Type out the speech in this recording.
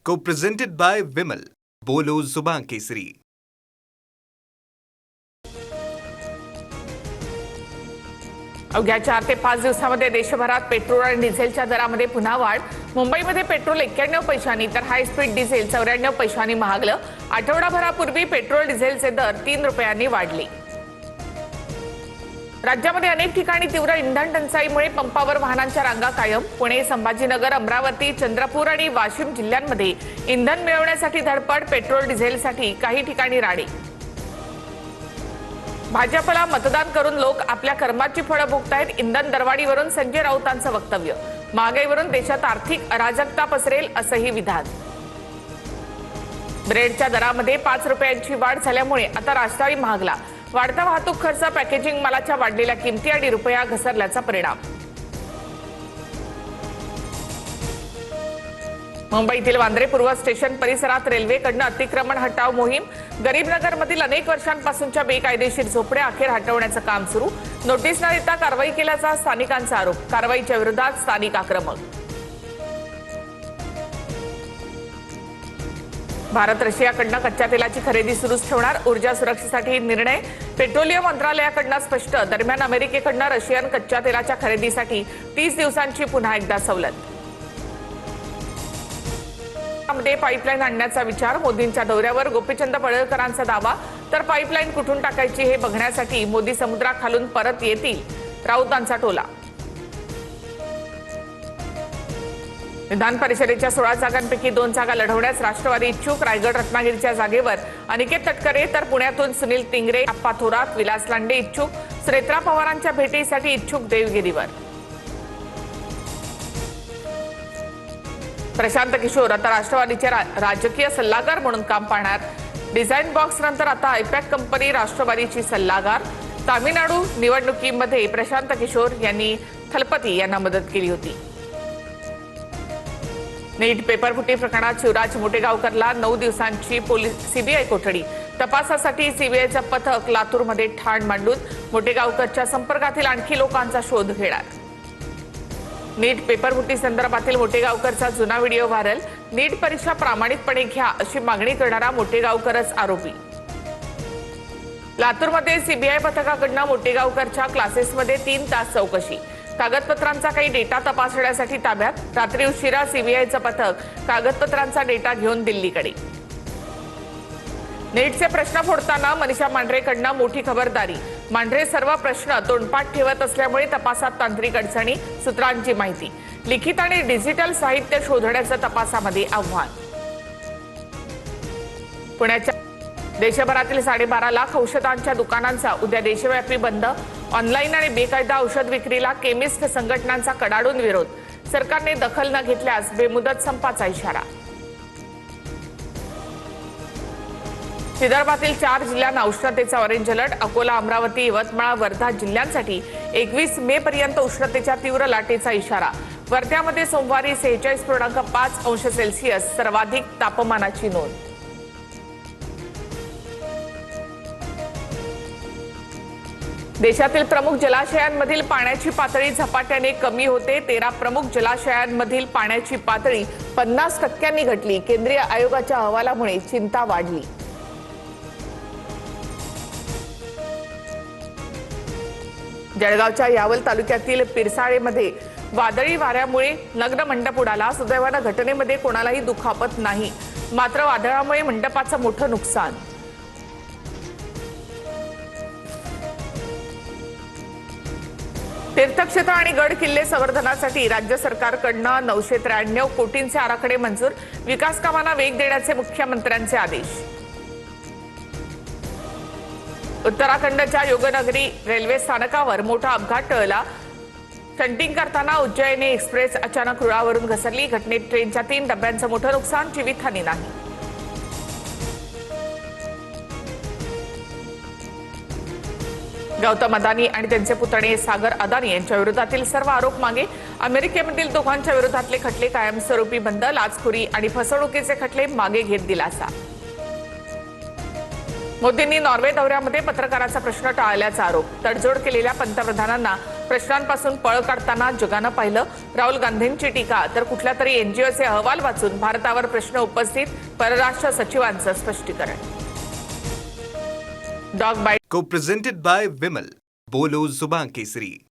Co-presented by Vimal. बोलो जुबान केसरी. अवघ्या 4 ते 5 दिवसांमध्ये देशभरात पेट्रोल आणि डिझेलच्या दरामध्ये पुन्हा वाढ. मुंबईमध्ये पेट्रोल 91 पैशांनी तर हाय स्पीड डिझेल 94 पैशांनी महागलं. आठवडाभरापूर्वी पेट्रोल डिझेलचे दर 3 रुपयांनी वाढले. राज्यामध्ये अनेक ठिकाणी तीव्र इंधन टंचाईमुळे पंपावर वाहनांच्या रांगा कायम. पुणे, संभाजीनगर, अमरावती, चंद्रपूर आणि वाशिम जिल्ह्यांमध्ये इंधन मिळवण्यासाठी धडपड. पेट्रोल डिझेलसाठी काही ठिकाणी राडे. भाजपला मतदान करून लोक आपल्या कर्माची फळं भोगतायत. इंधन दरवाढीवरून संजय राऊतांचं वक्तव्य. महागाईवरून देशात आर्थिक अराजकता पसरेल असंही विधान. ब्रेडच्या दरामध्ये 5 रुपयांची वाढ झाल्यामुळे आता राष्ट्रवादी महागला. वाढता वाहतूक खर्च, पॅकेजिंग मालाच्या वाढलेल्या किमती आणि रुपया घसरल्याचा परिणाम. मुंबईतील वांद्रे पूर्व स्टेशन परिसरात रेल्वेकडून अतिक्रमण हटाव मोहीम. गरीबनगरमधील अनेक वर्षांपासूनच्या बेकायदेशीर झोपड्या अखेर हटवण्याचं काम सुरू. नोटीस न देता कारवाई केल्याचा स्थानिकांचा आरोप. कारवाईच्या विरोधात स्थानिक आक्रमक. भारत रशियाकडून कच्च्या तेलाची खरेदी सुरूच ठेवणार. ऊर्जा सुरक्षेसाठी निर्णय. पेट्रोलियम मंत्रालयाकडून स्पष्ट. दरम्यान अमेरिकेकडून रशियन कच्च्या तेलाच्या खरेदीसाठी 30 दिवसांची पुन्हा एकदा सवलत. मध्ये पाईपलाईन आणण्याचा विचार. मोदींच्या दौऱ्यावर गोपीचंद पडळकरांचा दावा. तर पाईपलाईन कुठून टाकायची हे बघण्यासाठी मोदी समुद्राखालून परत येतील, राऊतांचा टोला. विधान परिषदेच्या 16 जागांपैकी 2 जागा लढवण्यास राष्ट्रवादी इच्छुक. रायगड रत्नागिरीच्या जागेवर अनिकेत तटकरे तर पुण्यातून सुनील तिंगरे, अप्पा थोरात, विलास लांडे इच्छुक. सुनेत्रा पवारांच्या भेटीसाठी इच्छुक देवगिरीवर. प्रशांत किशोर आता राष्ट्रवादीचे राजकीय सल्लागार म्हणून काम पाहणार. डिझाईन बॉक्स नंतर आता आयपॅक कंपनी राष्ट्रवादीची सल्लागार. तामिळनाडू निवडणुकीमध्ये प्रशांत किशोर यांनी थलपती यांना मदत केली होती. नीट पेपरफुटी प्रकरणात शिवराज मोटेगावकरला 9 दिवसांची सीबीआय कोठडी. तपासासाठी सीबीआयचं पथक लातूरमध्ये ठाण मांडून मोटेगावकरच्या संपर्कातील आणखी लोकांचा शोध घेणार. नीट पेपरफुटी संदर्भातील मोटेगावकरचा जुना व्हिडिओ व्हायरल. नीट परीक्षा प्रामाणिकपणे घ्या अशी मागणी करणारा मोटेगावकरच आरोपी. लातूरमध्ये सीबीआय पथकाकडून मोटेगावकरच्या क्लासेसमध्ये 3 तास चौकशी. कागदपत्रांचा काही डेटा तपासण्यासाठी ताब्यात. रात्री उशिरा सीबीआयचं पथक कागदपत्रांचा डेटा घेऊन दिल्लीकडे. नीटचे प्रश्न फोडताना मनीषा मांढरेकडून मोठी खबरदारी. मांढरे सर्व प्रश्न तोंडपाठ ठेवत असल्यामुळे तपासात तांत्रिक अडचणी. सूत्रांची माहिती. लिखित आणि डिजिटल साहित्य शोधण्याचं तपासामध्ये आव्हान. पुण्याच्या देशभरातील 12.5 लाख औषधांच्या दुकानांचा उद्या देशव्यापी बंद. ऑनलाईन आणि बेकायदा औषध विक्रीला केमिस्ट संघटनांचा कडाडून विरोध. सरकारने दखल न घेतल्यास बेमुदत संपाचा इशारा. विदर्भातील 4 जिल्ह्यांना उष्णतेचा ऑरेंज अलर्ट. अकोला, अमरावती, यवतमाळ, वर्धा जिल्ह्यांसाठी 21 मे पर्यंत उष्णतेच्या तीव्र लाटेचा इशारा. वर्ध्यामध्ये सोमवारी 46.5 अंश सेल्सिअस सर्वाधिक तापमानाची नोंद. देशातील प्रमुख जलाशयांमधील पाण्याची पातळी झपाट्याने कमी होते. 13 प्रमुख जलाशयांमधील पाण्याची पातळी 50% घटली. केंद्रीय आयोगाच्या अहवालामुळे चिंता वाढली. जळगावच्या यावल तालुक्यातील पिरसाळेमध्ये वादळी वाऱ्यामुळे लग्न मंडप उडाला. सुदैवानं घटनेमध्ये कोणालाही दुखापत नाही. मात्र वादळामुळे मंडपाचं मोठं नुकसान. तीर्थक्षेत्र आणि गड किल्ले संवर्धनासाठी राज्य सरकारकडून 993 कोटींचे आराखडे मंजूर. विकास कामांना वेग देण्याचे मुख्यमंत्र्यांचे आदेश. उत्तराखंडच्या योगनगरी रेल्वे स्थानकावर मोठा अपघात टळला. शंटिंग करताना उज्जैनी एक्सप्रेस अचानक रुळावरून घसरली. घटनेत ट्रेनच्या 3 डब्यांचं मोठं नुकसान. जीवितहानी नाही. गौतम अदानी आणि त्यांचे पुतणे सागर अदानी यांच्या विरोधातील सर्व आरोप मागे. अमेरिकेमधील दोघांच्या विरोधातले खटले कायमस्वरूपी बंद. लाचखोरी आणि फसवणुकीचे खटले मागे घेत दिलासा. मोदींनी नॉर्वे दौऱ्यामध्ये पत्रकाराचा प्रश्न टाळल्याचा आरोप. तडजोड केलेल्या पंतप्रधानांना प्रश्नांपासून पळ काढताना जगानं पाहिलं. राहुल गांधींची टीका तर कुठल्या तरी एनजीओचे अहवाल वाचून भारतावर प्रश्न उपस्थित. परराष्ट्र सचिवांचं स्पष्टीकरण. Dog bite Co-presented by Vimal. बोलो जुबान केसरी.